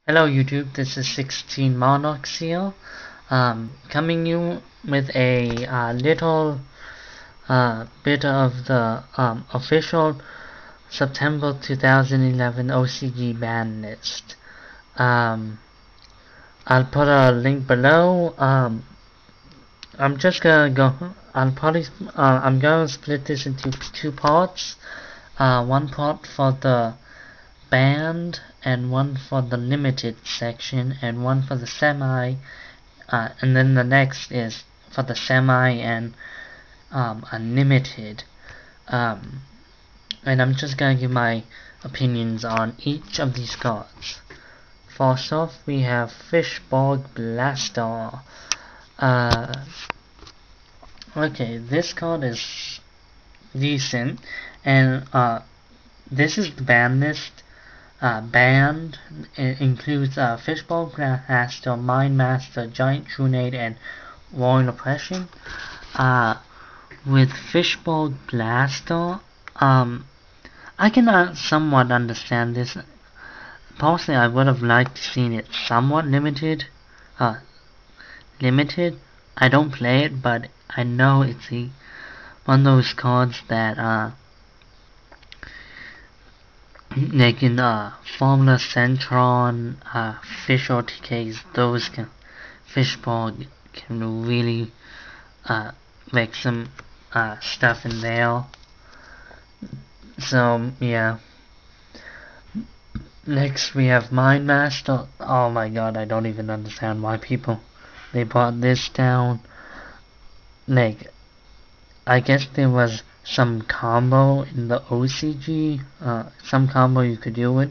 Hello YouTube, this is 16 Monarchs here, coming you with a little bit of the official September 2011 OCG Banlist. Um, I'll put a link below. I'm just gonna go. I'm gonna split this into two parts. One part for the banned, and one for the limited section, and one for the semi, and then the next is for the semi and unlimited. Um, and I'm just gonna give my opinions on each of these cards. First off, we have Fishbog Blaster. Okay, this card is decent, and this is the ban list. Band includes Fishbowl Blaster, Mind Master, Giant Trunade, and Royal Oppression. With Fishbowl Blaster, I can somewhat understand this. Personally, I would have liked to seen it somewhat limited. Limited. I don't play it, but I know it's one of those cards that they can Formula Centron, Fish OTKs, those Fishball can really make some stuff in there. So yeah. Next we have Mind Master. Oh my god, I don't even understand why they brought this down. Like, I guess there was some combo in the OCG, some combo you could do it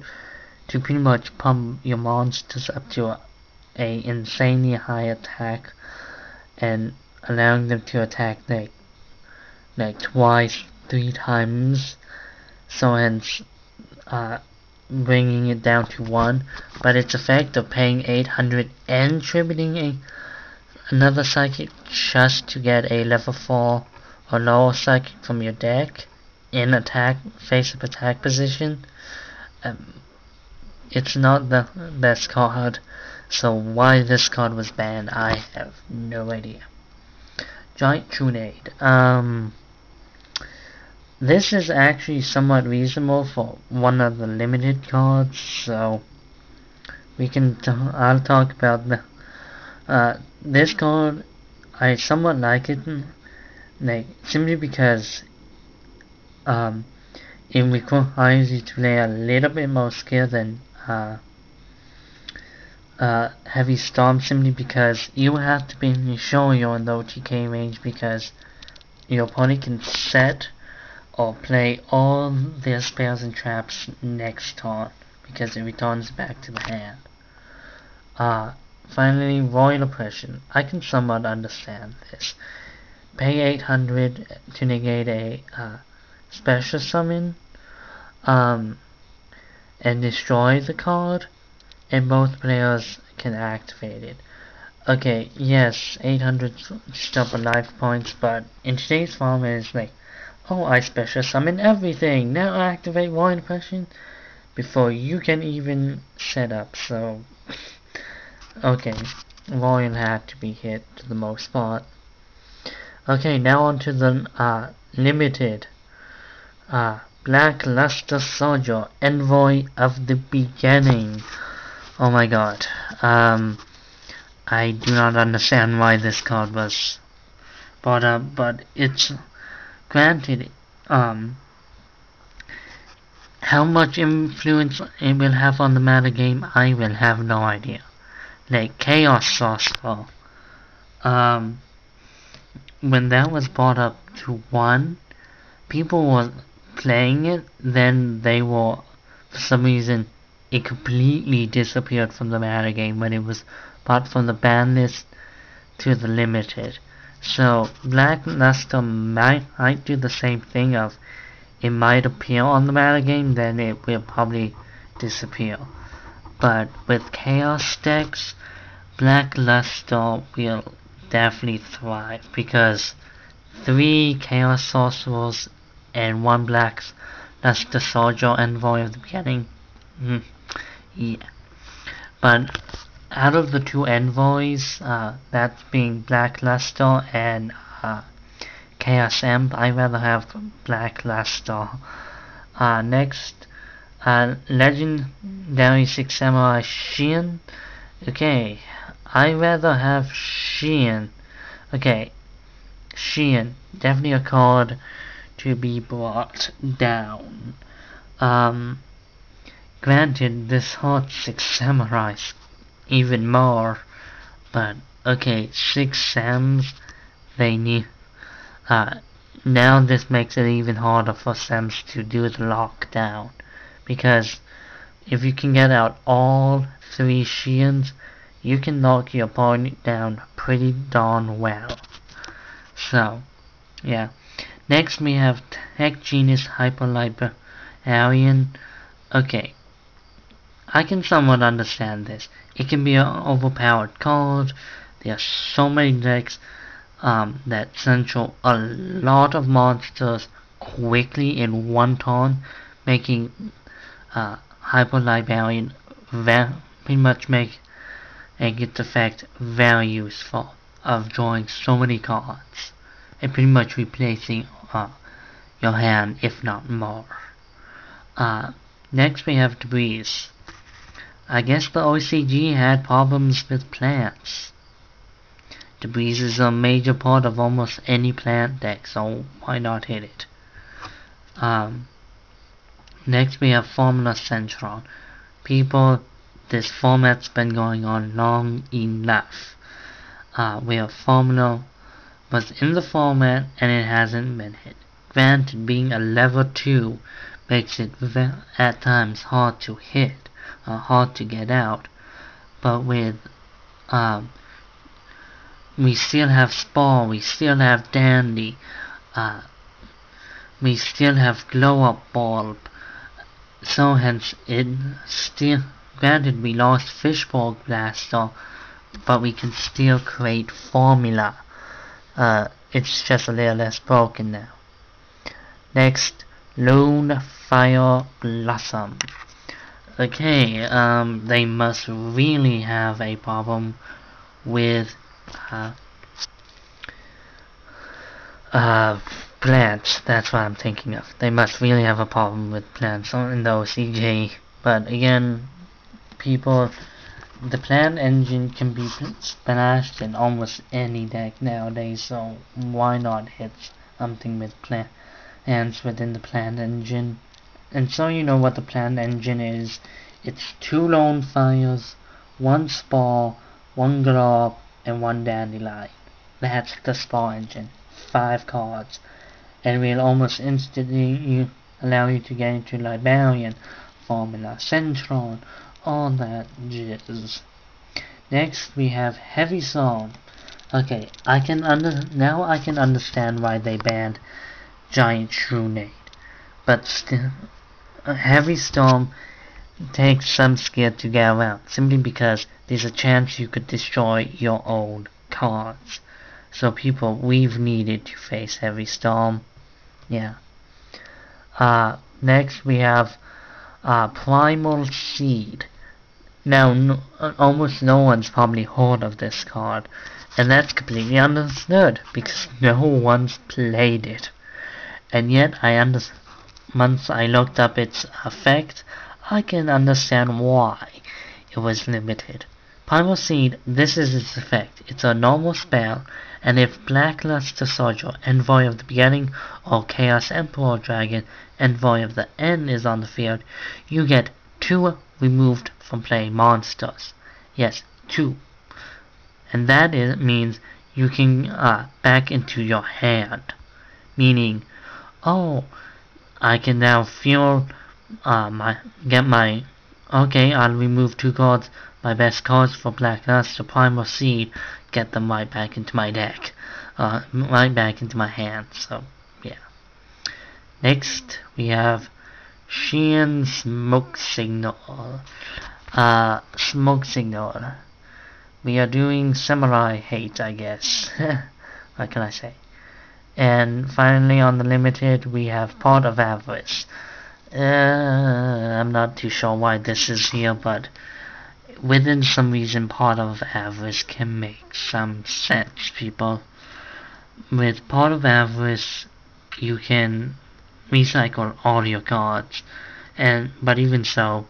to pretty much pump your monsters up to a insanely high attack and allowing them to attack like twice, 3 times, so hence bringing it down to 1. But its effect of paying 800 and tributing another psychic just to get a level 4 or lower psychic from your deck in face-up attack position, it's not the best card. So why this card was banned, I have no idea. Giant Trunade. This is actually somewhat reasonable for one of the limited cards, so I'll talk about this card. I somewhat like it, simply because it requires you to play a little bit more skill than Heavy Storm, simply because you have to be sure you're in the OTK range, because your opponent can set or play all their spells and traps next turn, because it returns back to the hand. Finally, Royal Oppression. I can somewhat understand this. Pay 800 to negate a special summon, and destroy the card, and both players can activate it. Okay, yes, 800 stuff of life points, but in today's format it's like, oh, I special summon everything, now activate Royal Oppression before you can even set up, so okay, Royal had to be hit to the most part. Okay, now on to the limited Black Luster Soldier, Envoy of the Beginning. Oh my god. I do not understand why this card was brought up, but it's granted. How much influence it will have on the meta game, I will have no idea. Like Chaos Sorcerer, when that was brought up to 1, people were playing it, then they were, for some reason, it completely disappeared from the meta game when it was brought from the ban list to the limited. So Black Luster might do the same thing of, it might appear on the meta game, then it will probably disappear. But with Chaos decks, Black Luster will definitely thrive, because 3 Chaos Sorcerers and 1 Black Luster Soldier Envoy of the Beginning. Yeah. But out of the two envoys, that being Blackluster and Chaos Imp, I rather have Blackluster. Next, Legendary 6 Samurai Shien. Okay, I rather have Shien. Okay, Shien, definitely a card to be brought down. Granted, this hurts 6 Samurais even more, but okay, 6 Sams, they need, now this makes it even harder for Sams to do the lockdown, because if you can get out all 3 Shiens, you can lock your opponent down pretty darn well. So, yeah. Next we have Tech Genius Hyper Librarian. Okay, I can somewhat understand this. It can be an overpowered card. There are so many decks that central a lot of monsters quickly in one turn, making Hyper Librarian pretty much make its effect very useful of drawing so many cards and pretty much replacing your hand, if not more. Next we have Debris. I guess the OCG had problems with plants. Debris is a major part of almost any plant deck, so why not hit it? Next we have Formula Central. People, this format's been going on long enough. Where Formula was in the format and it hasn't been hit. Granted, being a level 2 makes it at times hard to hit. Hard to get out, but with we still have Spore, we still have Dandy, we still have Glow Up Bulb, so hence it still, granted we lost Fishbowl Blaster, but we can still create Formula. It's just a little less broken now. Next, Lone Fire Blossom. Okay, they must really have a problem with plants. That's what I'm thinking of. They must really have a problem with plants in the OCG. But again, people, the plant engine can be splashed in almost any deck nowadays, so why not hit something with plants within the plant engine? And so you know what the plant engine is. It's 2 Lone Fires, 1 Spore, 1 Glob, and 1 Dandelion. That's the Spore engine. 5 cards. And will almost instantly allow you to get into Librarian, Formula Centron, all that jizz. Next we have Heavy Storm. Okay, now I can understand why they banned Giant Shroonade. But still, Heavy Storm takes some skill to get around, simply because there's a chance you could destroy your own cards. So people, we've needed to face Heavy Storm. Yeah. Next we have Primal Seed. Now, almost no one's probably heard of this card, and that's completely understood, because no one's played it. And yet, once I looked up its effect, I can understand why it was limited. Primal Seed, this is its effect. It's a normal spell, and if Blackluster Soldier, Envoy of the Beginning, or Chaos Emperor Dragon, Envoy of the End is on the field, you get 2 removed from playing monsters. Yes, 2. And that means you can back into your hand. Meaning, oh, I can now fuel okay, I'll remove 2 cards, my best cards for Blackluster, Primal Seed, get them right back into my deck, right back into my hand. So yeah. Next we have Sheehan Smoke Signal. Smoke Signal. We are doing Samurai Hate, I guess. What can I say? And finally on the limited we have Part of Avarice. I'm not too sure why this is here, but within some reason, part of avarice can make some sense, people. With part of avarice, you can recycle all your cards, but even so,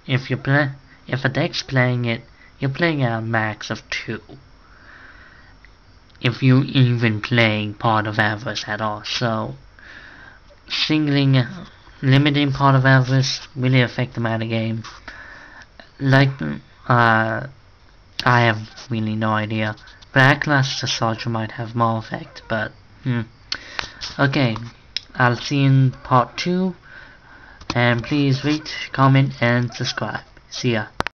if a deck's playing it, you're playing at a max of 2. If you even playing part of avarice at all, so limiting part of avarice really affect the meta game. Like, I have really no idea. Backlash to Soldier might have more effect, but okay, I'll see you in part 2, and please rate, comment, and subscribe. See ya.